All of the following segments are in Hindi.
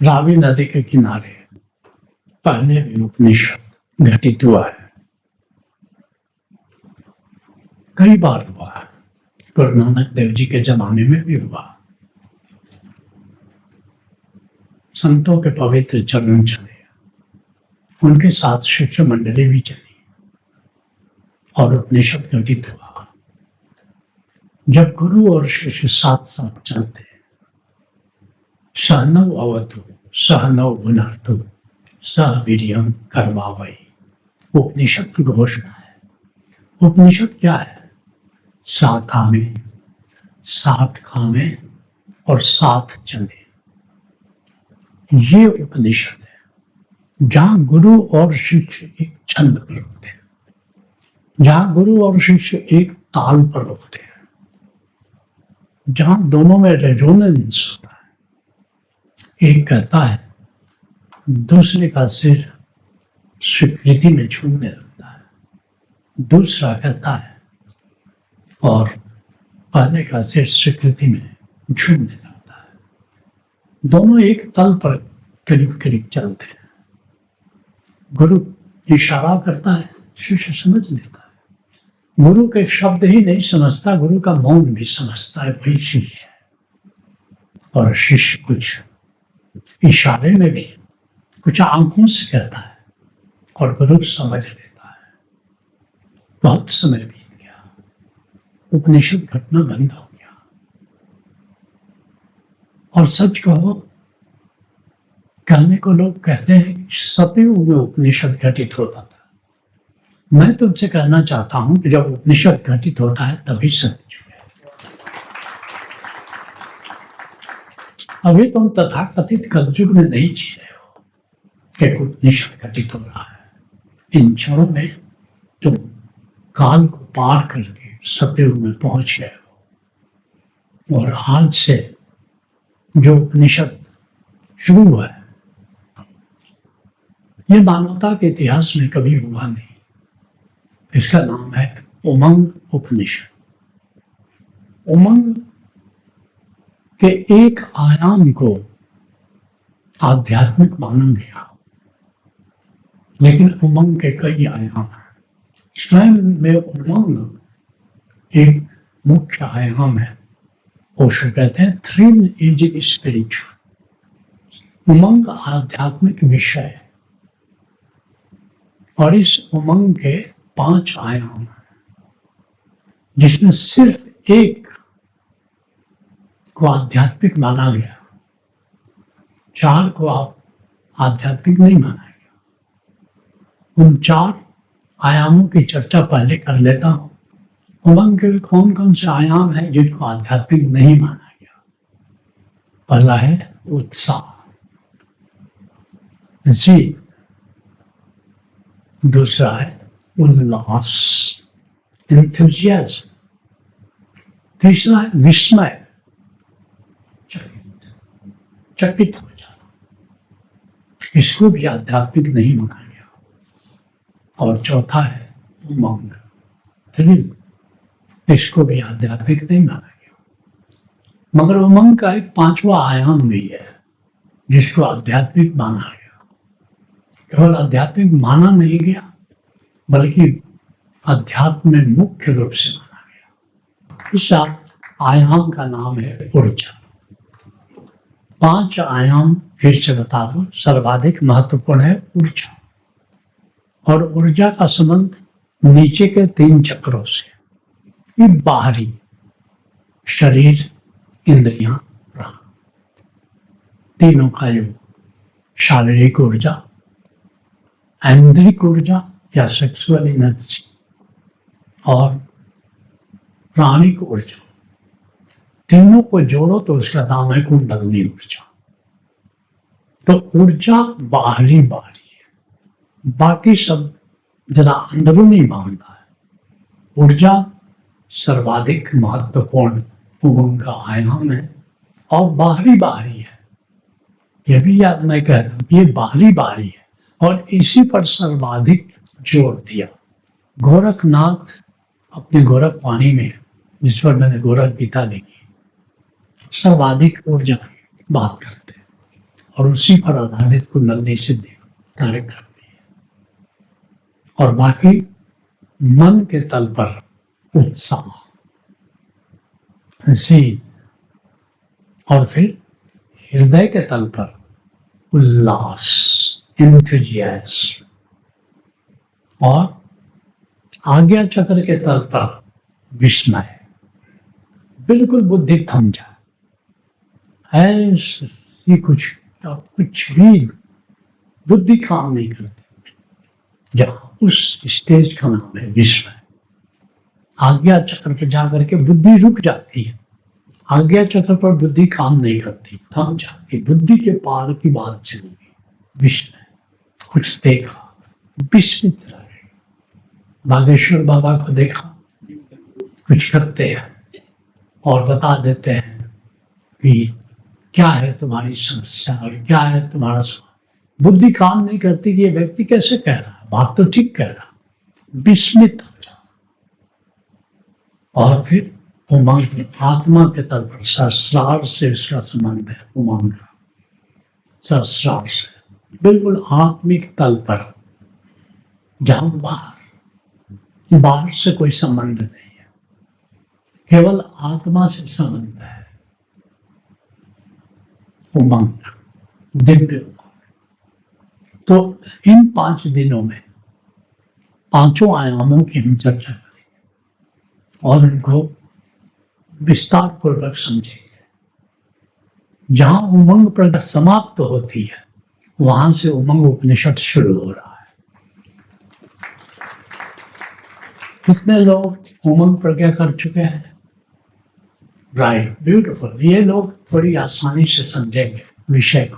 रावी नदी के किनारे पहले भी उपनिषद घटित हुआ है, कई बार हुआ है। गुरु नानक देव जी के जमाने में भी हुआ। संतों के पवित्र चरण चले, उनके साथ शिष्य मंडली भी चली और उपनिषद घटित हुआ। जब गुरु और शिष्य साथ साथ चलते, सहनौ अवतु सहनौ भुनक्तु सह वीर्यं करवावहै, उपनिषद की घोषणा है। उपनिषद क्या है? साथ आवे, साथ खावे और साथ चले, ये उपनिषद है। जहां गुरु और शिष्य एक छंद पर होते हैं, जहां गुरु और शिष्य एक ताल पर होते हैं, जहां दोनों में रेजोनेंस होता है, एक कहता है दूसरे का सिर स्वीकृति में झूमने लगता है, दूसरा कहता है और पहले का सिर स्वीकृति में झूमने लगता है। दोनों एक तल पर करीब करीब चलते हैं। गुरु इशारा करता है, शिष्य समझ लेता है। गुरु के शब्द ही नहीं समझता, गुरु का मौन भी समझता है, वही शिष्य है। और शिष्य कुछ इशारे में भी, कुछ आंखों से कहता है और गुरु समझ लेता है। बहुत समय बीत गया, उपनिषद घटना बंद हो गया। और सच कहो, कहने को लोग कहते हैं सतयुग में उपनिषद घटित होता था। मैं तुमसे कहना चाहता हूं कि जब उपनिषद घटित होता है तभी सतयुग है। अभी तुम तथाकथित कलयुग में नहीं जी रहे हो कि उपनिषद घटित हो रहा है। इन क्षणों में तुम काल को पार करके सतयुग में पहुंच गए हो। और आज से जो उपनिषद शुरू हुआ है, ये मानवता के इतिहास में कभी हुआ नहीं। इसका नाम है उमंग उपनिषद। उमंग के एक आयाम को आध्यात्मिक माना गया, लेकिन उमंग के कई आयाम हैं। स्वयं में उमंग एक मुख्य आयाम है। ओशो कहते हैं थ्रिल इज स्पिरिचुअल। उमंग आध्यात्मिक विषय है और इस उमंग के 5 आयाम हैं, जिसमें सिर्फ एक को आध्यात्मिक माना गया, 4 को आध्यात्मिक नहीं माना गया। उन 4 आयामों की चर्चा पहले कर लेता हूं। उमंग के कौन कौन से आयाम हैं जिनको आध्यात्मिक नहीं माना गया? पहला है उत्साह, जी। दूसरा है उल्लास, एंथुजियाज्म। तीसरा है विस्मय, चकित हो जाना, इसको भी आध्यात्मिक नहीं माना गया। और चौथा है उमंग, थ्रिल, इसको भी आध्यात्मिक नहीं माना गया। मगर उमंग का एक 5वां आयाम भी है जिसको आध्यात्मिक माना गया। केवल आध्यात्मिक माना नहीं गया, बल्कि अध्यात्म में मुख्य रूप से माना गया। इस आयाम का नाम है ऊर्जा। 5 आयाम फिर से बता दो, सर्वाधिक महत्वपूर्ण है ऊर्जा। और ऊर्जा का संबंध नीचे के 3 चक्रों से। ये बाहरी शरीर, इंद्रियां, प्राण, तीनों का योग। शारीरिक ऊर्जा, आंतरिक ऊर्जा या सेक्सुअल एनर्जी, और प्राणिक ऊर्जा। तीनों को जोड़ो तो उसका नाम है कुंडलिनी ऊर्जा। तो ऊर्जा बाहरी है, बाकी सब जरा अंदरूनी मामला है। ऊर्जा सर्वाधिक महत्वपूर्ण उमंग का आयाम है और बाहरी है। यह भी याद मैं कह रहा हूं, ये बाहरी है और इसी पर सर्वाधिक जोर दिया गोरखनाथ अपने गोरख वाणी में, जिस पर मैंने गोरख गीता लिखी, सर्वाधिक ऊर्जा की बात करते हैं। और उसी पर आधारित कुंडलनी सिद्धि कार्यक्रम भी है। और बाकी मन के तल पर उत्साह, जी, और फिर हृदय के तल पर उल्लास, एंथुजियाज्म, और आज्ञा चक्र के तल पर विस्मय, बिल्कुल बुद्धि थम जाए, ऐसी कुछ भी बुद्धि काम नहीं करती। जहां उस स्टेज का नाम है विस्मय। आज्ञा चक्र पर जाकर के बुद्धि रुक जाती है। आज्ञा चक्र पर बुद्धि काम नहीं करती, थम जाती, बुद्धि के पार की बात चलेगी। विस्मय, कुछ देखा, विस्मित रह गए। बागेश्वर बाबा को देखा, कुछ करते हैं और बता देते हैं कि क्या है तुम्हारी समस्या और क्या है तुम्हारा सवाल। बुद्धि काम नहीं करती कि ये व्यक्ति कैसे कह रहा है, बात तो ठीक कह रहा, विस्मित हो जाओ। और फिर उमंग, आत्मा के तल पर सहस्रार से इसका संबंध है। उमंग सहस्रार से बिल्कुल आत्मिक तल पर, जहां बाहर से कोई संबंध नहीं है, केवल आत्मा से संबंध है। उमंग, दिव्य उमंग। तो इन 5 दिनों में 5 आयामों की हम चर्चा करेंगे और इनको विस्तार पूर्वक समझेंगे। जहां उमंग प्रज्ञा समाप्त होती है, वहां से उमंग उपनिषद शुरू हो रहा है। कितने लोग उमंग प्रज्ञा कर चुके हैं? Right, beautiful. ये लोग थोड़ी आसानी से समझेंगे विषय को,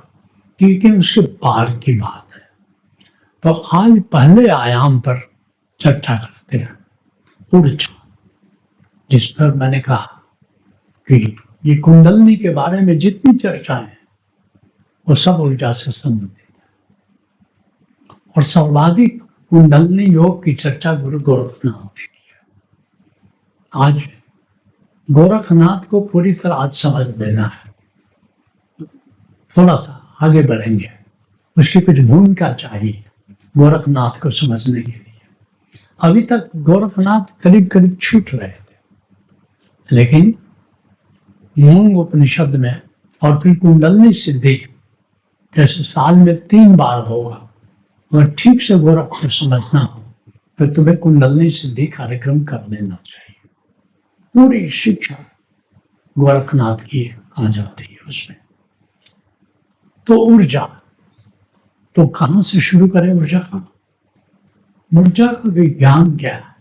क्योंकि उसके पार की बात है। तो आज पहले आयाम पर चर्चा करते हैं, ऊर्जा, जिस पर मैंने कहा कि ये कुंडलनी के बारे में जितनी चर्चाएं हैं वो सब ऊर्जा से संबंधित है। और सर्वाधिक कुंडलनी योग की चर्चा गुरु गोरखनाथ ने की है। आज गोरखनाथ को पूरी तरह आज समझ लेना है। थोड़ा सा आगे बढ़ेंगे, उसकी कुछ भूमिका चाहिए गोरखनाथ को समझने के लिए। अभी तक गोरखनाथ करीब करीब छूट रहे थे, लेकिन मूंग उपनिषद में और फिर कुंडलनी सिद्धि जैसे साल में 3 बार होगा, और ठीक से गोरख को समझना हो तो तुम्हें कुंडलनी सिद्धि कार्यक्रम कर लेना चाहिए। पूरी शिक्षा गोरखनाथ की आ जाती है उसमें। तो ऊर्जा, तो कहां से शुरू करें ऊर्जा का? ऊर्जा का विज्ञान क्या है?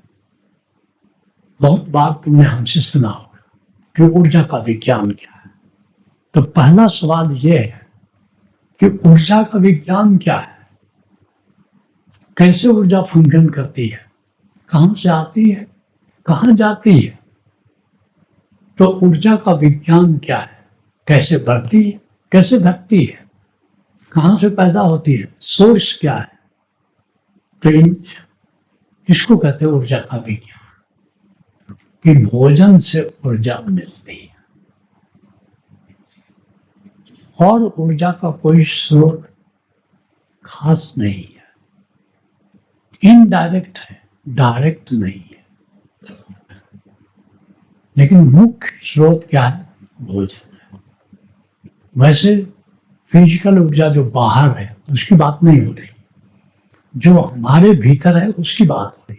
बहुत बार तुमने हमसे सुना होगा कि ऊर्जा का विज्ञान क्या है। तो पहला सवाल यह है कि ऊर्जा का विज्ञान क्या है? कैसे ऊर्जा फंक्शन करती है, कहां से आती है, कहां जाती है? तो ऊर्जा का विज्ञान क्या है? कैसे बढ़ती है, कैसे घटती है, कहां से पैदा होती है, सोर्स क्या है? तो इसको कहते हैं ऊर्जा का विज्ञान, कि भोजन से ऊर्जा मिलती है। और ऊर्जा का कोई स्रोत खास नहीं है, इनडायरेक्ट है, डायरेक्ट नहीं है। लेकिन मुख्य स्रोत क्या है? भोजन है। वैसे फिजिकल ऊर्जा जो बाहर है उसकी बात नहीं हो रही, जो हमारे भीतर है उसकी बात हो रही।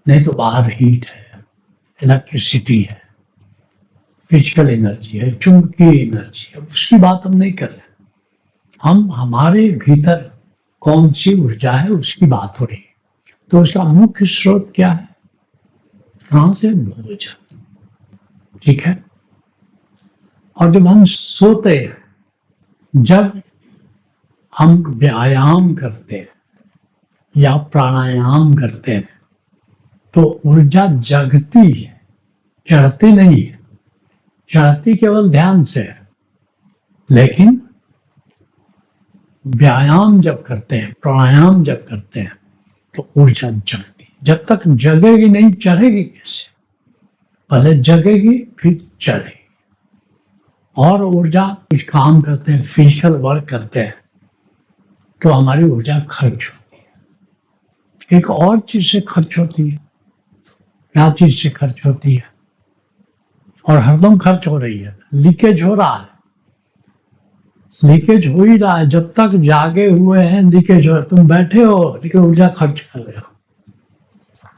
नहीं तो बाहर हीट है, इलेक्ट्रिसिटी है, फिजिकल एनर्जी है, चुंबकीय एनर्जी है, उसकी बात हम नहीं कर रहे। हम हमारे भीतर कौन सी ऊर्जा है उसकी बात हो रही। तो उसका मुख्य स्रोत क्या है? कहां से? भोजन। ठीक है। और जब हम सोते हैं, जब हम व्यायाम करते हैं या प्राणायाम करते हैं, तो ऊर्जा जगती है, चढ़ती नहीं है। चढ़ती केवल ध्यान से है, लेकिन व्यायाम जब करते हैं, प्राणायाम जब करते हैं, तो ऊर्जा जगती। जब तक जगेगी नहीं, चढ़ेगी कैसे? पहले जगेगी फिर चढ़ेगी। और ऊर्जा कुछ काम करते हैं, फिजिकल वर्क करते हैं, तो हमारी ऊर्जा खर्च होती है। एक और चीज से खर्च होती है। क्या चीज से खर्च होती है? और हरदम खर्च हो रही है, लीकेज हो रहा है, लीकेज हो ही रहा है। जब तक जागे हुए हैं लीकेज हो रहा है। तुम बैठे हो लेकिन ऊर्जा खर्च कर रहे हो,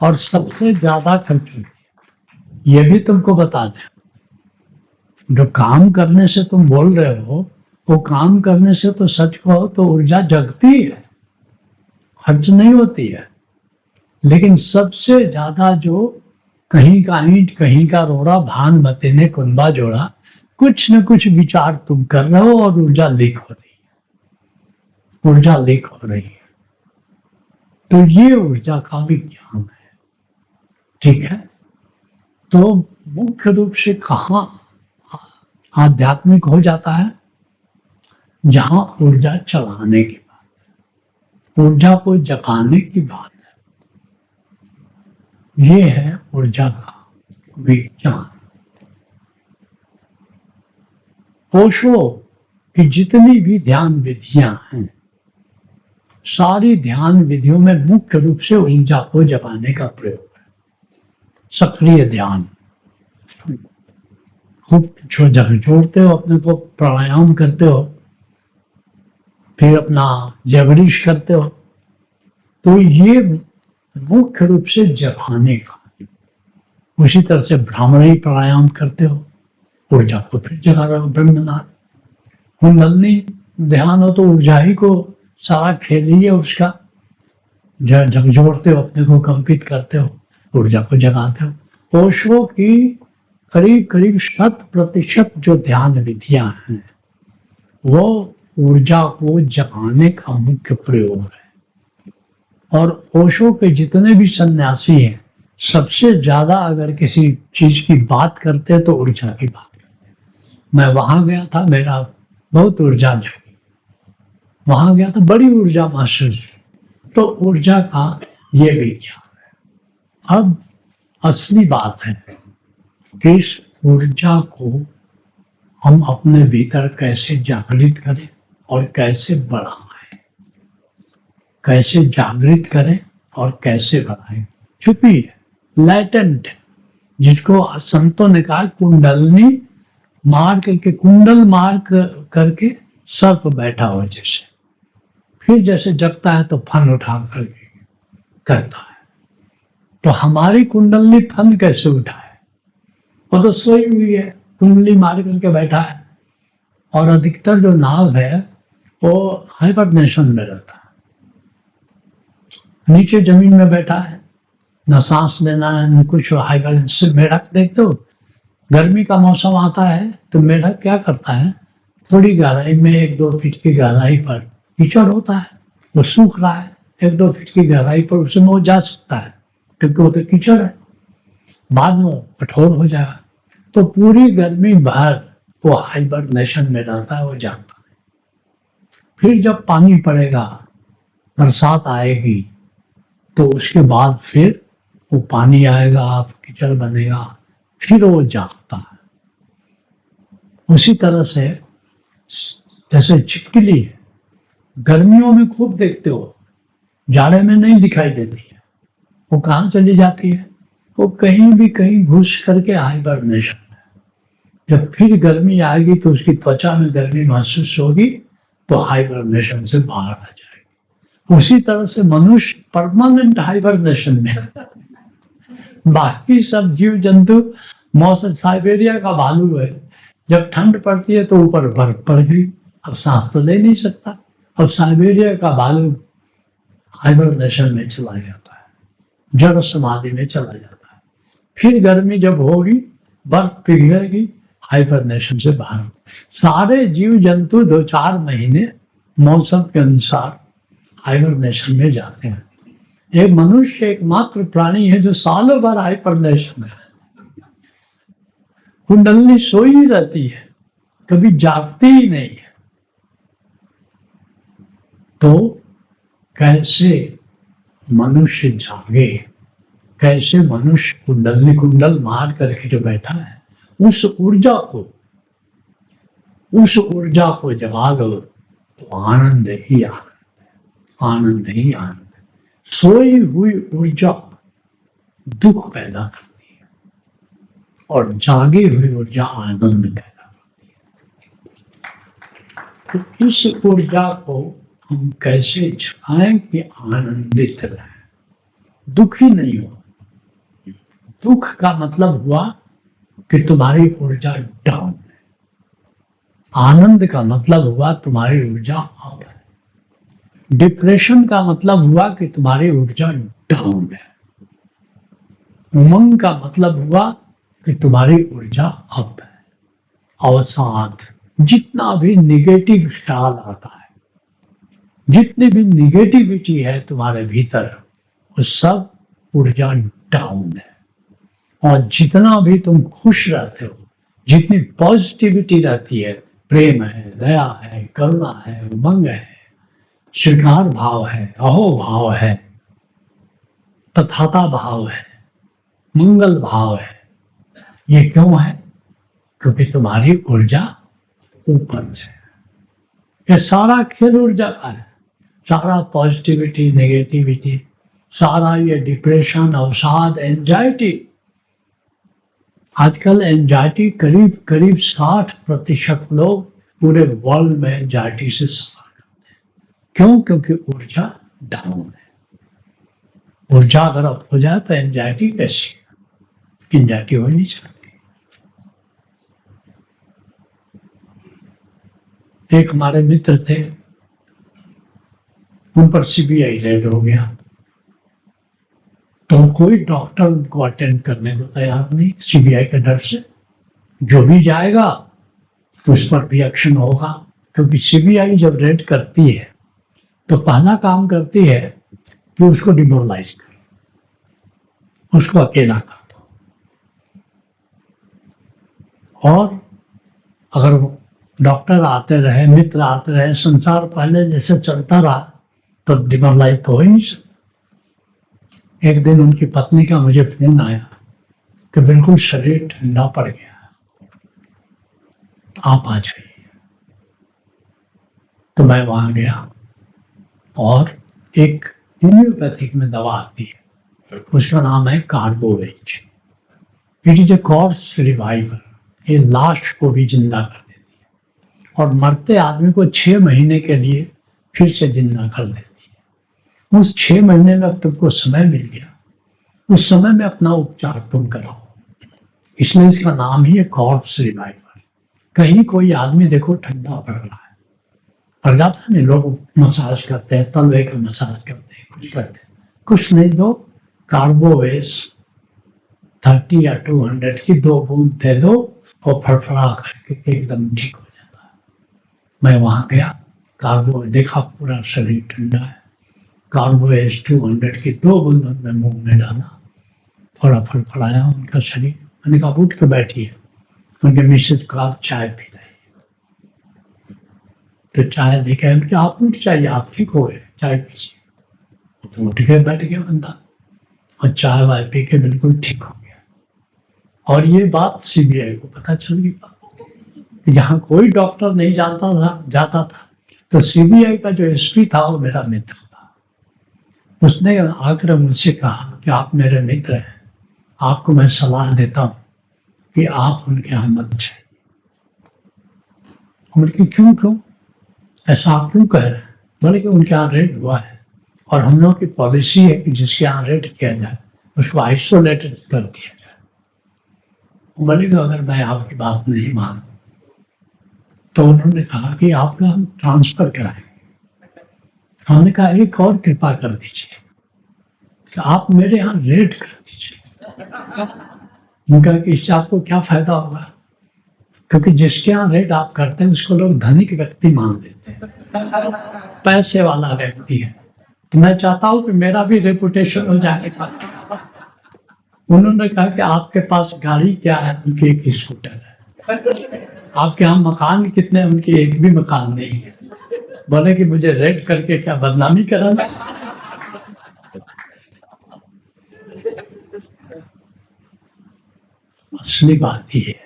और सबसे ज्यादा खर्च होती है। ये भी तुमको बता दें, जो काम करने से तुम बोल रहे हो, वो काम करने से तो सच कहो तो ऊर्जा जगती है, खर्च नहीं होती है। लेकिन सबसे ज्यादा जो कहीं का ईंट कहीं का रोड़ा, भान मते ने कुंबा जोड़ा, कुछ न कुछ विचार तुम कर रहे हो और ऊर्जा लीक हो रही है, ऊर्जा लीक हो रही है। तो ये ऊर्जा का विज्ञान है, ठीक है। तो मुख्य रूप से कहाँ आध्यात्मिक हो जाता है? जहां ऊर्जा चलाने की बात, ऊर्जा को जगाने की बात है। ये है ऊर्जा का विज्ञान। ओशो की जितनी भी ध्यान विधियां हैं, सारी ध्यान विधियों में मुख्य रूप से ऊर्जा को जगाने का प्रयोग है। सक्रिय ध्यान, खूब जोड़ते हो अपने को, प्राणायाम करते हो, फिर अपना जबरीश करते हो, तो ये मुख्य रूप से जगाने का। उसी तरह से भ्रामरी प्राणायाम करते हो, ऊर्जा को फिर जगा रहे हो, ब्रह्मनाथ। कुंडलनी ध्यान हो तो ऊर्जा ही को सारा खेल ही है उसका, झकझोरते हो, अपने को कंपित करते हो, ऊर्जा को जगाते हो। ओशो की करीब करीब 100% जो ध्यान विधियां हैं, वो ऊर्जा को जगाने का मुख्य प्रयोग है। और ओशो के जितने भी सन्यासी हैं, सबसे ज्यादा अगर किसी चीज की बात करते हैं तो ऊर्जा की बात करते हैं। मैं वहां गया था, मेरा बहुत ऊर्जा जगी, वहां गया था, बड़ी ऊर्जा महसूस। तो ऊर्जा का ये विज्ञान है। अब असली बात है कि इस ऊर्जा को हम अपने भीतर कैसे जागृत करें और कैसे बढ़ाएं, कैसे जागृत करें और कैसे बढ़ाएं। छुपी है, लैटेंट, जिसको संतों ने कहा कुंडलनी मार करके, कुंडल मार करके सर्प बैठा हो जैसे, फिर जैसे जगता है तो फन उठा करके करता है। तो हमारी कुंडलनी फन कैसे उठाए? वो तो सोई हुई है, कुंडली मार करके बैठा है। और अधिकतर जो नाव है वो हाइबरनेशन में रहता है, नीचे जमीन में बैठा है, न सांस लेना है न कुछ। हाइबरनेशन, मेढक देखते हो, गर्मी का मौसम आता है तो मेढक क्या करता है, थोड़ी गहराई में 1-2 फीट की गहराई पर कीचड़ होता है, वो सूख रहा है, 1-2 फीट की गहराई पर उसमें वो जा सकता है क्योंकि वो तो कीचड़ है, बाद में कठोर हो जाएगा। तो पूरी गर्मी भर वो हाइबरनेशन में रहता है, वो जागता है। फिर जब पानी पड़ेगा, बरसात आएगी, तो उसके बाद फिर वो पानी आएगा, कीचड़ बनेगा, फिर वो जागता है। उसी तरह से जैसे छिपकली है, गर्मियों में खूब देखते हो, जाड़े में नहीं दिखाई देती है, वो कहाँ चली जाती है? वो कहीं भी कहीं घुस करके हाइबरनेशन है। जब फिर गर्मी आएगी तो उसकी त्वचा में गर्मी महसूस होगी तो हाइबरनेशन से बाहर आ जाएगी। उसी तरह से मनुष्य परमानेंट हाइबरनेशन में बाकी सब जीव जंतु, मौसम, साइबेरिया का भालू है, जब ठंड पड़ती है तो ऊपर बर्फ पड़ गई, अब सांस तो ले नहीं सकता, अब साइबेरिया का भालू हाइबरनेशन में चला जाता है, जड़ समाधि में चला जाता है। फिर गर्मी जब होगी, बर्फ पिघलेगी, हाइबरनेशन से बाहर। सारे जीव जंतु 2-4 महीने मौसम के अनुसार हाइबरनेशन में जाते हैं। एक मनुष्य एकमात्र प्राणी है जो सालों भर हाइबरनेशन में है। कुंडलनी सोई ही रहती है, कभी जागती ही नहीं है। तो कैसे मनुष्य जागे, कैसे मनुष्य कुंडल मार करके जो बैठा है, उस ऊर्जा को उस ऊर्जा को जगा दो तो आनंद ही आनंद, आनंद ही आनंद। सोई हुई ऊर्जा दुख पैदा करती है और जागी हुई ऊर्जा आनंद पैदा करती है। तो इस ऊर्जा को हम कैसे जगाएं कि आनंदित रहें, दुखी नहीं हो। दुख का मतलब हुआ कि तुम्हारी ऊर्जा डाउन है, आनंद का मतलब हुआ तुम्हारी ऊर्जा अप है, डिप्रेशन का मतलब हुआ कि तुम्हारी ऊर्जा डाउन है, उमंग का मतलब हुआ कि तुम्हारी ऊर्जा अप है। अवसाद, जितना भी निगेटिव ख्याल आता है, जितनी भी निगेटिविटी है तुम्हारे भीतर, वो सब ऊर्जा डाउन है। और जितना भी तुम खुश रहते हो, जितनी पॉजिटिविटी रहती है, प्रेम है, दया है, करुणा है, उमंग है, स्वीकार भाव है, अहो भाव है, तथाता भाव है, मंगल भाव है, ये क्यों है? क्योंकि तुम्हारी ऊर्जा ऊपर है। ये सारा खेल ऊर्जा का है, सारा पॉजिटिविटी, नेगेटिविटी, सारा ये डिप्रेशन, अवसाद, एंजाइटी। आजकल एंजाइटी करीब करीब 60% लोग पूरे वर्ल्ड में एंजाइटी से सफर करते हैं। क्यों? क्योंकि ऊर्जा डाउन है। ऊर्जा अगर अप हो जाए तो एंजाइटी कैसी? एंजाइटी हो नहीं सकती। एक हमारे मित्र थे, उन पर सीबीआई रेड हो गया, तो कोई डॉक्टर उनको अटेंड करने को तैयार नहीं, सीबीआई के डर से। जो भी जाएगा तो उस पर भी एक्शन होगा, क्योंकि सीबीआई जब रेड करती है तो पहला काम करती है कि उसको डिमोरलाइज कर, उसको अकेला कर दो। और अगर डॉक्टर आते रहे, मित्र आते रहे, संसार पहले जैसे चलता रहा, तो डिमोरलाइज तो हो ही नहीं सकता। एक दिन उनकी पत्नी का मुझे फोन आया कि बिल्कुल शरीर ठंडा पड़ गया, आप आ जाइए। तो मैं वहां गया और एक होम्योपैथिक में दवा आती है, उसका नाम है कार्बोवेज। It is a corpse reviver, ये लाश को भी जिंदा कर देती है और मरते आदमी को 6 महीने के लिए फिर से जिंदा कर देती है। उस 6 महीने में अब तुमको समय मिल गया, उस समय में अपना उपचार तुम कराओ। इसलिए इसका नाम ही है कॉर्प्स रिवाइवर। कहीं कोई आदमी देखो ठंडा पड़ रहा है, पड़ जाता है, नहीं, लोग मसाज करते हैं, तलवे का मसाज करते हैं, कुछ करते हैं, कुछ नहीं, दो कार्बोवेज 30 या 200 की 2 बूंद दे दो और फड़फड़ा करके एकदम ठीक हो जाता है। मैं वहां गया, कार्बोवेज देखा, पूरा शरीर ठंडा है, कार्बोवेज 200 की 2 बूंद उनमें मुंह में डाला, थोड़ा फड़फड़ाया उनका शरीर। मैंने कहा उठ के बैठिए। उनके मिसेज को आप चाय पी रहे, तो चाय लेके उनके, आप उठ जाइए, आप ठीक हो गए, चाय पीजिए। तो उठ के बैठ गया बंदा और चाय वाय पी के बिल्कुल ठीक हो गया। और ये बात सीबीआई को पता चल गई। यहाँ कोई डॉक्टर नहीं जानता था, जाता था, तो सीबीआई का जो एसपी था वो मेरा मित्र था। उसने आकर मुझसे कहा कि आप मेरे मित्र हैं, आपको मैं सलाह देता हूँ कि आप उनके यहाँ मत जाइए। उनकी क्यों ऐसा आप क्यों कह रहे हैं? बोले कि उनके यहाँ रेड हुआ है और हम लोग की पॉलिसी है कि जिसके यहाँ रेड किया जाए उसको आइसोलेटेड कर दिया जाए। बोले कि अगर मैं आपकी बात नहीं मानूं, तो उन्होंने कहा कि आपका हम ट्रांसफर कराएंगे। हमने कहा एक और कृपा कर दीजिए कि आप मेरे यहाँ रेड कर दीजिए। उनका कि इससे आपको क्या फायदा होगा? क्योंकि जिसके यहाँ रेड आप करते हैं उसको लोग धनिक व्यक्ति मान लेते हैं, पैसे वाला व्यक्ति है। तो मैं चाहता हूं कि मेरा भी रेपुटेशन हो जाए। उन्होंने कहा कि आपके पास गाड़ी क्या है? उनकी एक स्कूटर है। आपके यहाँ मकान कितने? उनके एक भी मकान नहीं है। बोले कि मुझे रेड करके क्या बदनामी कराना? असली बात ये है,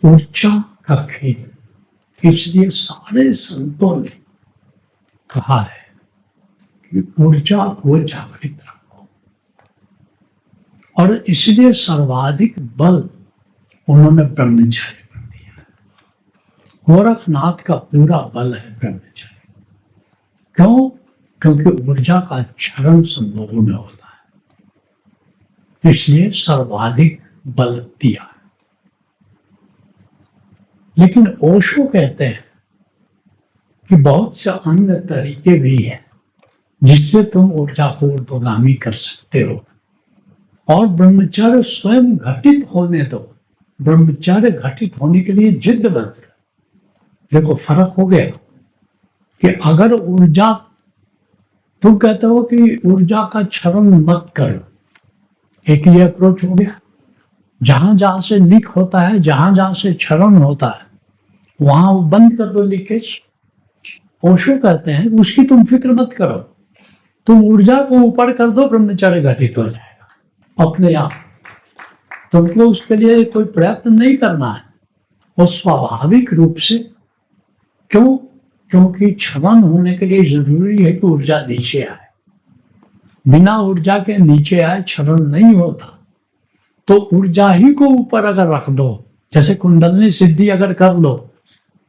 ऊर्जा का खेल, इसलिए सारे संतों ने कहा है कि ऊर्जा को जागृत रखो, और इसलिए सर्वाधिक बल उन्होंने ब्रह्मचर्य पर दिया है। गोरखनाथ का पूरा बल है ब्रह्मचर्य। क्यों? क्योंकि ऊर्जा का क्षरण संभोग में होता है, इसलिए सर्वाधिक बल दिया है। लेकिन ओशो कहते हैं कि बहुत से अन्य तरीके भी हैं जिससे तुम ऊर्जा को ऊर्ध्वगामी कर सकते हो, और ब्रह्मचर्य स्वयं घटित होने दो। ब्रह्मचर्य घटित होने के लिए जिद मत कर। देखो फर्क हो गया कि अगर ऊर्जा, तुम कहते हो कि ऊर्जा का क्षरण मत करो, एक ये अप्रोच हो गया। जहां जहां से लीक होता है, जहां जहां से क्षरण होता है, वहां वो बंद कर दो लीकेज। ओशो कहते हैं उसकी तुम फिक्र मत करो, तुम ऊर्जा को ऊपर कर दो, ब्रह्मचर्य घटित हो जाएगा अपने आप। तुमको उसके लिए कोई प्रयत्न नहीं करना है, वो स्वाभाविक रूप से। क्यों? क्योंकि क्षरण होने के लिए जरूरी है कि ऊर्जा नीचे आए। बिना ऊर्जा के नीचे आए क्षरण नहीं होता। तो ऊर्जा ही को ऊपर अगर रख दो, जैसे कुंडलनी सिद्धि अगर कर लो,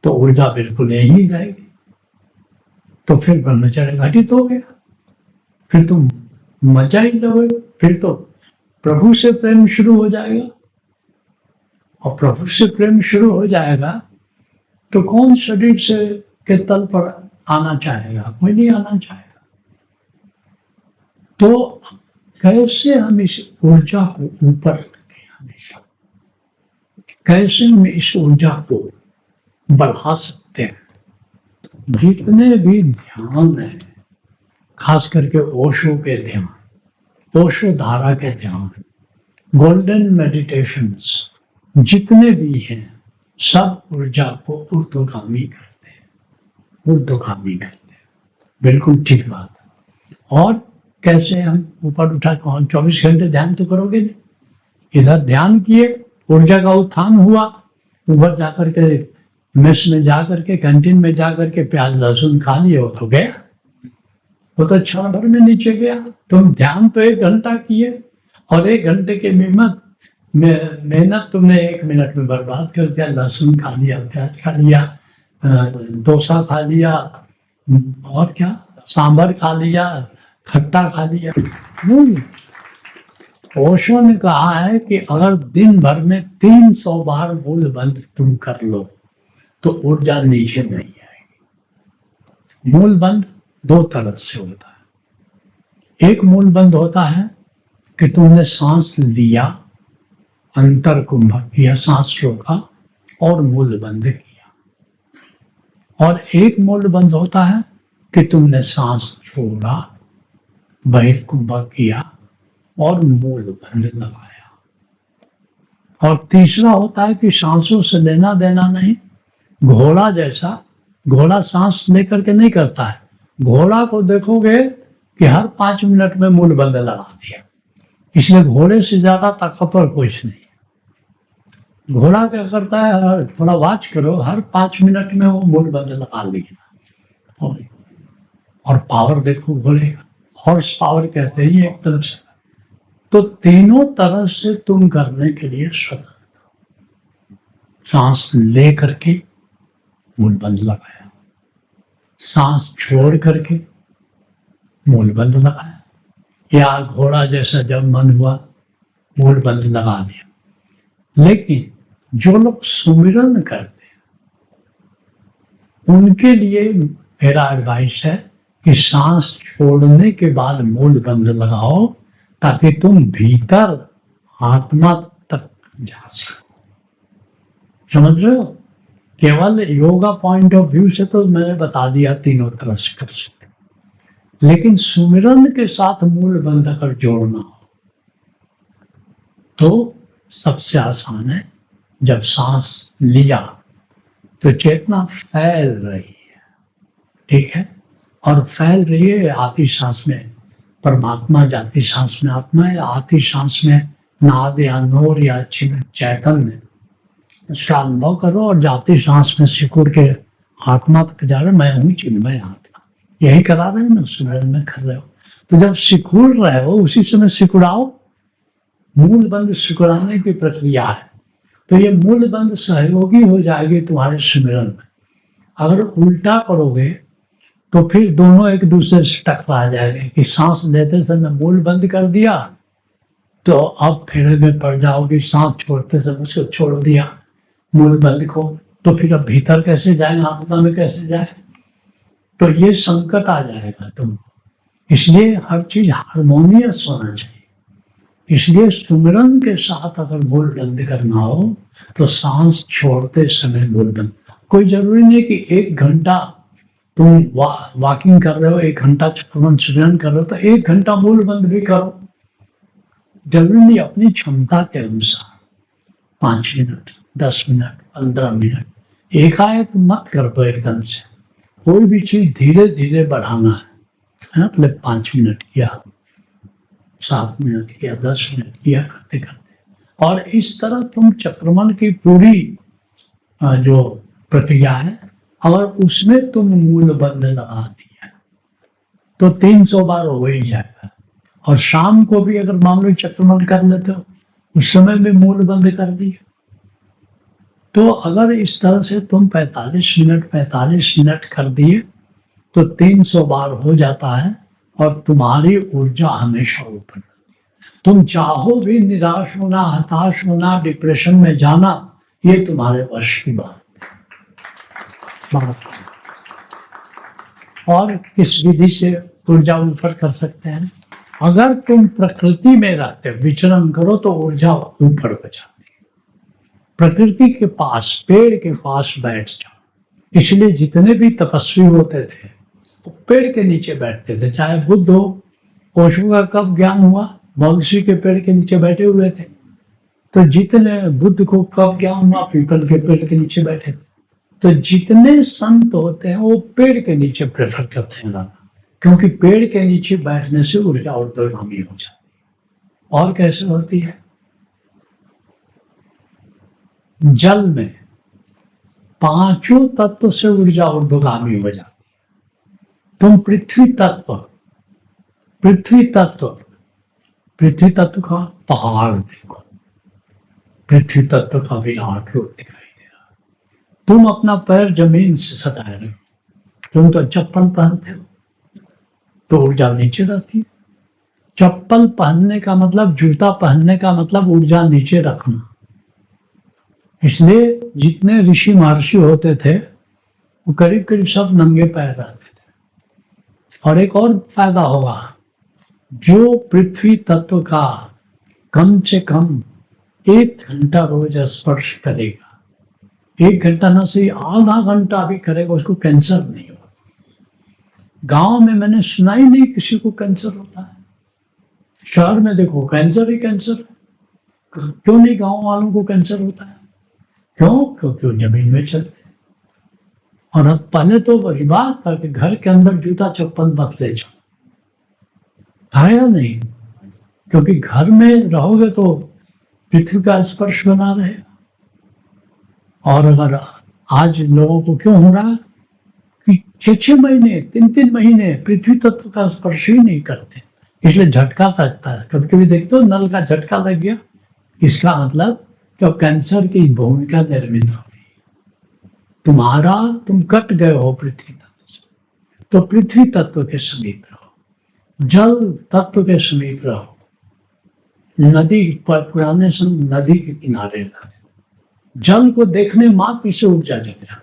तो ऊर्जा बिल्कुल यही जाएगी। तो फिर ब्रह्मचर्य घटित हो गया, फिर तुम मजा ही लोगे, फिर तो प्रभु से प्रेम शुरू हो जाएगा। और प्रभु से प्रेम शुरू हो जाएगा तो कौन शरीर से के तल पर आना चाहेगा? कोई नहीं आना चाहेगा। तो कैसे हम इस ऊर्जा को ऊपर रखें हमेशा? कैसे हम इस ऊर्जा को बढ़ा सकते हैं? जितने भी ध्यान है, खास करके ओशो के ध्यान, ओशो धारा के ध्यान, गोल्डन मेडिटेशंस जितने भी हैं, सब ऊर्जा को ऊर्ध्वगामी करते हैं, ऊर्ध्वगामी करते हैं। बिल्कुल ठीक बात है। और कैसे हम ऊपर उठा, 24 घंटे ध्यान तो करोगे नहीं। इधर ध्यान किए, ऊर्जा का उत्थान हुआ, ऊपर जाकर के मेस में जाकर के, कैंटीन में जाकर के प्याज लहसुन खा लिए, हो तो गया, वो तो क्षण भर में नीचे गया। तुम ध्यान तो 1 घंटा किए, और 1 घंटे के मेहनत तुमने 1 मिनट में बर्बाद कर दिया। लहसुन खा लिया, प्याज खा लिया, डोसा खा लिया, और क्या, सांभर खा लिया, खट्टा खा लिया। ओशो ने कहा है कि अगर दिन भर में 300 बार मूल बंध तुम कर लो तो ऊर्जा नीचे नहीं आएगी। मूल बंध 2 तरह से होता है। एक मूल बंध होता है कि तुमने सांस लिया, अंतर कुंभक किया, सांस रोका और मूल बंध किया। और एक मूल बंध होता है कि तुमने सांस छोड़ा, बहिर्कुंभक किया और मूल बंध लगाया। और तीसरा होता है कि सांसों से लेना देना नहीं, घोड़ा जैसा। घोड़ा सांस लेकर के नहीं करता है। घोड़ा को देखोगे कि हर 5 मिनट में मूल बंध लगा दिया, इसलिए घोड़े से ज्यादा ताकतवर कुछ नहीं है। घोड़ा क्या करता है, थोड़ा वॉच करो, हर 5 मिनट में वो मूल बंध लगा लिया। और पावर देखो घोड़े का, हॉर्स पावर कहते हैं एक तरफ से। तो तीनों तरह से तुम करने के लिए स्वतंत्र। सांस ले करके मूल बंध लगाया, सांस छोड़ करके मूल बंध लगाया, या घोड़ा जैसा जब मन हुआ मूल बंध लगा दिया। लेकिन जो लोग सुमिरन करते हैं उनके लिए मेरा एडवाइस है कि सांस छोड़ने के बाद मूल बंध लगाओ, ताकि तुम भीतर आत्मा तक जा सको। समझ रहे हो? केवल योगा पॉइंट ऑफ व्यू से तो मैंने बता दिया तीनों तरह से कर सकते, लेकिन सुमिरन के साथ मूल बंध अगर जोड़ना हो तो सबसे आसान है। जब सांस लिया तो चेतना फैल रही है, ठीक है, और फैल रही है। आती सांस में परमात्मा, जाती सांस में आत्मा है, आती सांस में नाद या नूर या चैतन्य, उसका अनुभव करो और जाती सांस में सिकुड़ के आत्मा तक जा रहे, मैं हूँ चिन्मय आत्मा, यही करा रहे हो ना, सुमिरन में कर रहे हो। तो जब सिकुड़ रहे हो उसी समय सिकुड़ाओ, मूल बंध सिकुड़ाने की प्रक्रिया है। तो ये मूल बंध सहयोगी हो जाएगी तुम्हारे सुमिरन में। अगर उल्टा करोगे तो फिर दोनों एक दूसरे से टकरा जाएंगे कि सांस लेते समय मूल बंद कर दिया तो अब फेरे में पड़ जाओगे, सांस छोड़ते समय उसको छोड़ दिया मूल बंद को, तो फिर अब भीतर कैसे जाएंगे, आत्मा में कैसे जाए, तो ये संकट आ जाएगा तुमको। इसलिए हर चीज हारमोनियस होना चाहिए। इसलिए सुमिरन के साथ अगर मूल बंद करना हो तो सांस छोड़ते समय मूल बंद। कोई जरूरी नहीं कि 1 घंटा तुम वॉकिंग कर रहे हो, 1 घंटा चक्रमण सुमिरन कर रहे हो तो 1 घंटा मूल बंद भी करो, जरूरी नहीं, अपनी क्षमता के अनुसार 5 मिनट, 10 मिनट, 15 मिनट, एकाएक मत कर दो एकदम से। कोई भी चीज धीरे धीरे बढ़ाना है ना, मतलब 5 मिनट किया, 7 मिनट किया, 10 मिनट किया, करते करते। और इस तरह तुम चक्रमण की पूरी जो प्रक्रिया है, अगर उसमें तुम मूल बंद लगा दिया तो 300 बार हो ही जाएगा। और शाम को भी अगर मान लो चक्रमण कर लेते हो, उस समय भी मूल बंद कर दिया, तो अगर इस तरह से तुम 45 मिनट कर दिए तो 300 बार हो जाता है और तुम्हारी ऊर्जा हमेशा ऊपर। तुम चाहो भी निराश होना, हताश होना, डिप्रेशन में जाना, ये तुम्हारे वश की बात। और किस विधि से ऊर्जा ऊपर कर सकते हैं? अगर तुम प्रकृति में रहते विचरण करो तो ऊर्जा ऊपर बचाती है। प्रकृति के पास, पेड़ के पास बैठ जाओ। इसलिए जितने भी तपस्वी होते थे वो पेड़ के नीचे बैठते थे। चाहे बुद्ध हो, ओशो का कब ज्ञान हुआ? महर्षि के पेड़ के नीचे बैठे हुए थे। तो जितने, बुद्ध को कब ज्ञान हुआ? पीपल के पेड़ के नीचे बैठे थे। तो जितने संत होते हैं वो पेड़ के नीचे प्रेफर करते हैं रहना, क्योंकि पेड़ के नीचे बैठने से ऊर्जा ऊर्ध्वगामी हो जाती है। और कैसे होती है? जल में 5 तत्व से ऊर्जा ऊर्ध्वगामी हो जाती है। तुम पृथ्वी तत्व का पहाड़ देखो, पृथ्वी तत्व का विराट रूप दिखाई दे रहा। तुम अपना पैर जमीन से सटाए रहो, तुम तो चप्पल पहनते हो तो ऊर्जा नीचे रहती है। चप्पल पहनने का मतलब, जूता पहनने का मतलब ऊर्जा नीचे रखना। इसलिए जितने ऋषि महर्षि होते थे वो करीब करीब सब नंगे पैर रहते थे। और एक और फायदा होगा, जो पृथ्वी तत्व का कम से कम 1 घंटा रोज स्पर्श करेगा, 1 घंटा ना सही आधा घंटा भी करेगा, उसको कैंसर नहीं होगा। गांव में मैंने सुना ही नहीं किसी को कैंसर होता है। शहर में देखो कैंसर ही कैंसर। क्यों नहीं गांव वालों को कैंसर होता है? क्यों? क्योंकि वो जमीन में चलते। और अब पहले तो बड़ी बात था कि घर के अंदर जूता चप्पल मत ले जाओ, था या नहीं? क्योंकि घर में रहोगे तो पृथ्वी का स्पर्श बना रहेगा। और अगर आज लोगों को क्यों हो रहा है कि 6-6 महीने, 3-3 महीने पृथ्वी तत्व का स्पर्श ही नहीं करते, इसलिए झटका लगता है। कभी कभी देखते हो नल का झटका लग गया, इसका मतलब कि कैंसर की भूमिका निर्मित हो गई। तुम कट गए हो पृथ्वी तत्व से, तो पृथ्वी तत्व के समीप रहो, जल तत्व के समीप रहो। नदी पर, पुराने समय नदी के किनारे रहो, जल को देखने मात्र से ऊर्जा जग जाती।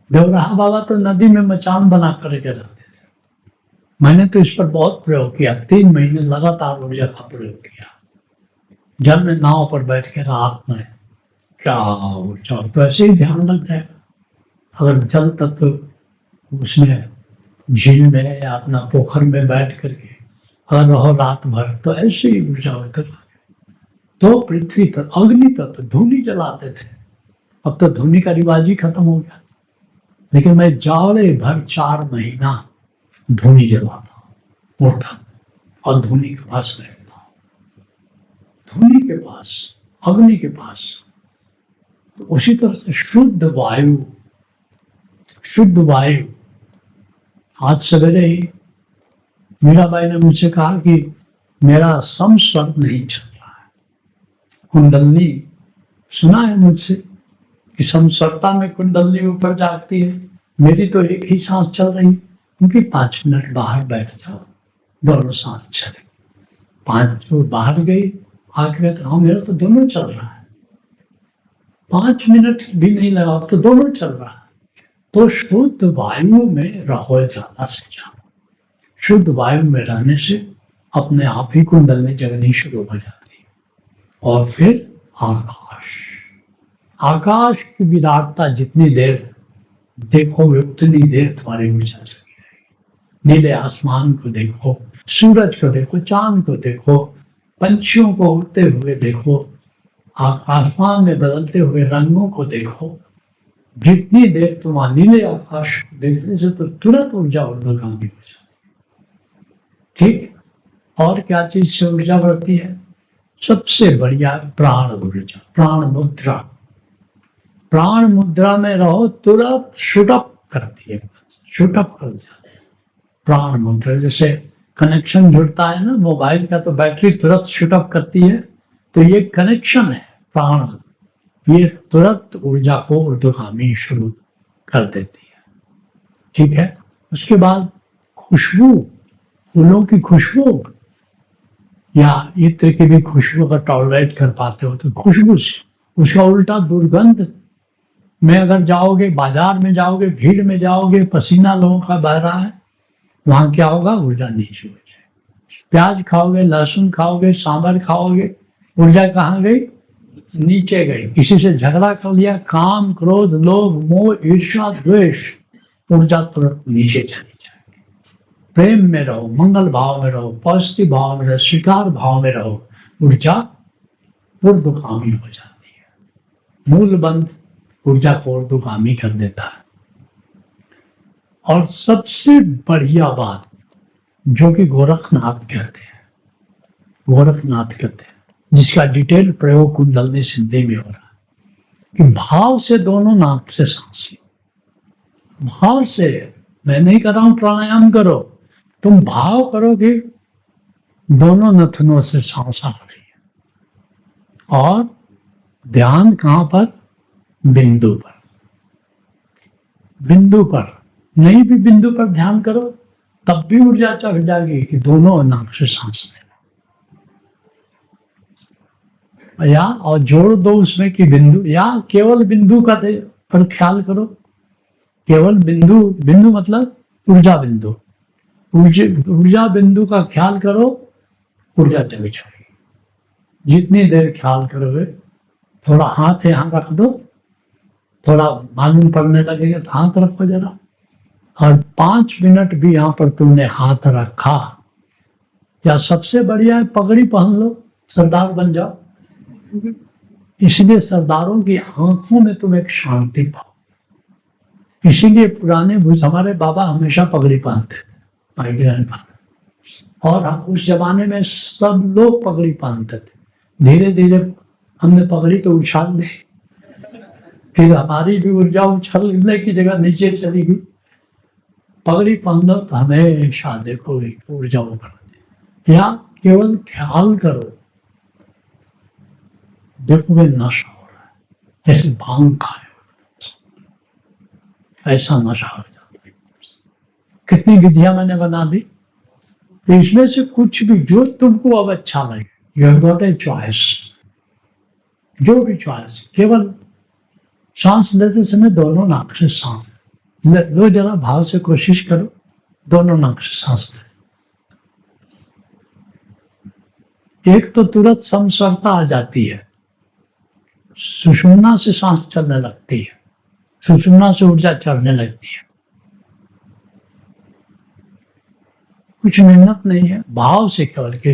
देवराहा बाबा तो नदी में मचान बना करके रहते थे। मैंने तो इस पर बहुत प्रयोग किया, 3 महीने लगातार ऊर्जा का प्रयोग किया। जल में नाव पर बैठ के रात में क्या ऊर्जा, तो ऐसे ही ध्यान लग जाएगा। अगर जल तत्व उसमें झील में या अपना पोखर में बैठ करके अगर रहो रात भर, तो ऐसे ही ऊर्जा होती। तो पृथ्वी तत्व, अग्नि तत्व, धूनी जलाते थे, अब तो धूनी का रिवाज ही खत्म हो गया। लेकिन मैं जाड़े भर 4 महीना धूनी जलाता हूँ, उठा और धूनी के पास बैठता हूँ, धूनी के पास, अग्नि के पास। तो उसी तरह से शुद्ध वायु। आज सवेरे ही मीराबाई ने मुझसे कहा कि मेरा संसर्ग नहीं चल रहा है। कुंडलनी सुना है मुझसे कि संसर्गता में कुंडलनी ऊपर जागती है। मेरी तो एक ही सांस चल रही है, क्योंकि 5 मिनट बाहर बैठ जाओ, दोनों सांस चले। 5 मिनट बाहर गई, आगे तो हाँ मेरा तो दोनों चल रहा है, 5 मिनट भी नहीं लगा तो दोनों चल रहा है। तो शुद्ध वायु में रहो ज्यादा से ज्यादा। शुद्ध वायु में रहने से अपने आप ही कुंडलनी जगनी शुरू हो जाती है। और फिर आकाश की विराटता जितनी देर देखोगे उतनी देर तुम्हारी ऊर्जा चली रहेगी। नीले आसमान को देखो, सूरज को देखो, चांद को देखो, पंछियों को उड़ते हुए देखो, आसमान में बदलते हुए रंगों को देखो। जितनी देर तुम नीले आकाश को देखने से तो तुरंत ऊर्जा ऊर्ध्वगामी हो जाती है। ठीक। और क्या चीज से ऊर्जा बढ़ती है? सबसे बढ़िया प्राण ऊर्जा, प्राण मुद्रा। प्राण मुद्रा में रहो, तुरंत शूटअप करती है, शूटअप कर जाती है प्राण मुद्रा। जैसे कनेक्शन जुड़ता है ना मोबाइल का, तो बैटरी तुरंत शूटअप करती है। तो ये कनेक्शन है प्राण, ये तुरंत ऊर्जा को ऊर्ध्वगामी शुरू कर देती है। ठीक है। उसके बाद खुशबू, फूलों की खुशबू या इत्र की भी खुशबू अगर टॉलरेट कर पाते हो तो खुशबू से। उसका उल्टा दुर्गंध में अगर जाओगे, बाजार में जाओगे, भीड़ में जाओगे, पसीना लोगों का बह रहा है, वहां क्या होगा? ऊर्जा नीचे हो जाए। प्याज खाओगे, लहसुन खाओगे, सांभर खाओगे, ऊर्जा कहाँ गई? नीचे गई। किसी से झगड़ा कर लिया, काम, क्रोध, लोभ, मोह, ईर्ष्या, द्वेष, ऊर्जा तुरंत नीचे चली जाएगी। प्रेम में रहो, मंगल भाव में रहो, पॉजिटिव भाव में रहो, स्वीकार भाव में रहो, ऊर्जा ऊर्ध्वगामी हो जाती है। मूल बंध ऊर्जा को ऊर्ध्वगामी कर देता है। और सबसे बढ़िया बात जो कि गोरखनाथ कहते हैं, जिसका डिटेल प्रयोग कुंडलनी सिद्धि में हो रहा है कि भाव से दोनों नाक से सांस लो। भाव से, मैं नहीं कर रहा हूं प्राणायाम करो, तुम भाव करोगे दोनों नथनों से सांस आ रही है। और ध्यान कहां पर? बिंदु पर। बिंदु पर नहीं भी बिंदु पर ध्यान करो तब भी ऊर्जा चढ़ जाएगी कि दोनों नाक से सांस लेना। या और जोड़ दो उसमें कि बिंदु, या केवल बिंदु का पर ख्याल करो। केवल बिंदु, बिंदु मतलब ऊर्जा बिंदु, ऊर्जा बिंदु का ख्याल करो, ऊर्जा चली जाएगी। जितनी देर ख्याल करोगे, थोड़ा हाथ यहाँ रख दो, थोड़ा मालूम पड़ने लगेगा तो हाथ रखो जरा, और 5 मिनट भी यहाँ पर तुमने हाथ रखा, या सबसे बढ़िया है पगड़ी पहन लो, सरदार बन जाओ। इसलिए सरदारों की आंखों में तुम एक शांति पाओ। इसीलिए पुराने हमारे बाबा हमेशा पगड़ी पहनते थे, माय ग्रैंडफादर। और उस जमाने में सब लोग पगड़ी पहनते थे। धीरे धीरे हमने पगड़ी तो उछाल दी, फिर हमारी भी ऊर्जा उछलने की जगह नीचे चली गई। पगड़ी पहनो तो हमेशा देखो ऊर्जा ऊपर। या केवल ख्याल करो, देखोगे नशा हो रहा है, जैसे भांग खाए ऐसा नशा हो जाता है। कितनी विधियां मैंने बना दी। तो इसमें से कुछ भी जो तुमको अब अच्छा लगे, you have got a choice. जो भी चॉइस, केवल सांस लेते समय दोनों नाक से सांस लो, जरा भाव से कोशिश करो, दोनों नाक से सांस ले। एक तो तुरंत समस्वरता आ जाती है, सुषुम्ना से सांस चलने लगती है, सुषुम्ना से ऊर्जा चढ़ने लगती है। कुछ मेहनत नहीं है, भाव से केवल के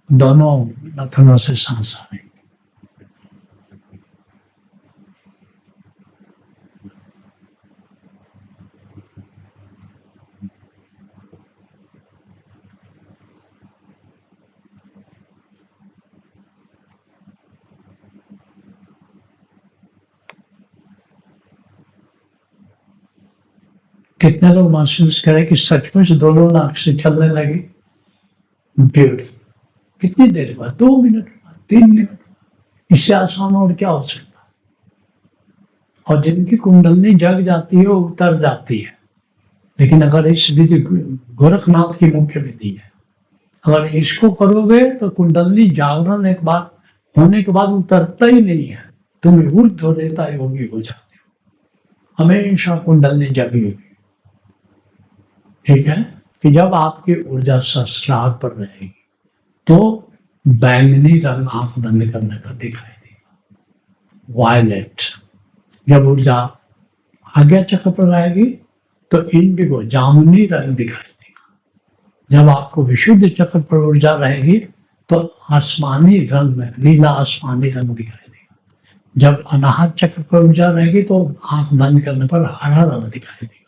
दोनों नथनों से सांस आ रही। कितने लोग महसूस करें कि सचमुच दोनों नाक से चलने लगे? ब्यूटीफुल। कितनी देर बाद? 2 मिनट बाद, 3 मिनट बाद। इससे आसान और क्या हो सकता है? और जिनकी कुंडलनी जग जाती है वो उतर जाती है। लेकिन अगर इस विधि गोरखनाथ की मुख्य विधि है, अगर इसको करोगे तो कुंडलनी जागरण एक बात होने के बाद उतरता ही नहीं है, तुम ऊर्ध्व रेता योगी हो जाते हो। हमेशा कुंडलनी जगी हुई। ठीक है कि जब आपकी ऊर्जा सहस्रार पर रहेगी तो बैंगनी रंग आंख बंद करने पर दिखाई देगा, वायलेट। जब ऊर्जा आज्ञा चक्र पर रहेगी तो इंडिगो जामुनी रंग दिखाई देगा। जब आपको विशुद्ध चक्र पर ऊर्जा रहेगी तो आसमानी रंग में नीला आसमानी रंग दिखाई देगा। जब अनाहत चक्र पर ऊर्जा रहेगी तो आंख बंद करने पर हरा रंग दिखाई देगा।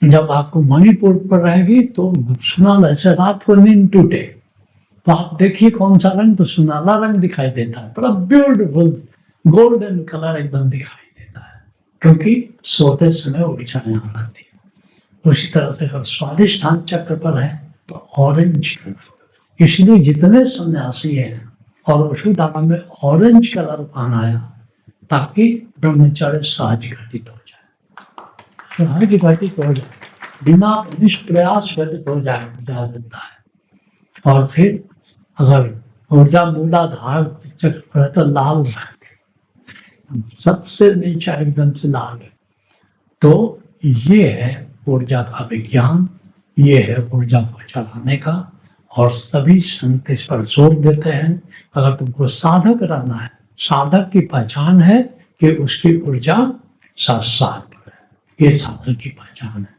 जब आपको मणिपुर पर रहेगी तो सुनाला, ऐसे रात को नींद टूटे तो आप देखिए कौन सा रंग, तो सुनाला रंग दिखाई देता है, बड़ा ब्यूटीफुल गोल्डन कलर एकदम दिखाई देता है, क्योंकि सोते समय ऊर्जा यहाँ आती है। उसी तरह से अगर स्वादिष्ठान चक्र पर है तो ऑरेंज कलर। इसलिए जितने सन्यासी हैं और वसुधारा में ऑरेंज कलर पहनाया ताकि ब्रह्मचर्य सहज घटित हो जाए, सहज घटित हो जाए, बिना निष्प्रयास घटित हो जाए जा सकता है। और फिर अगर ऊर्जा मूलाधार चक्र पर तो लाल रंग, सबसे नीचा एकदम से लाल है। तो ये है ऊर्जा का विज्ञान, ये है ऊर्जा को चलाने का। और सभी संत इस पर जोर देते हैं, अगर तुमको साधक रहना है, साधक की पहचान है कि उसकी ऊर्जा सहस्रार पर है। ये साधक की पहचान है।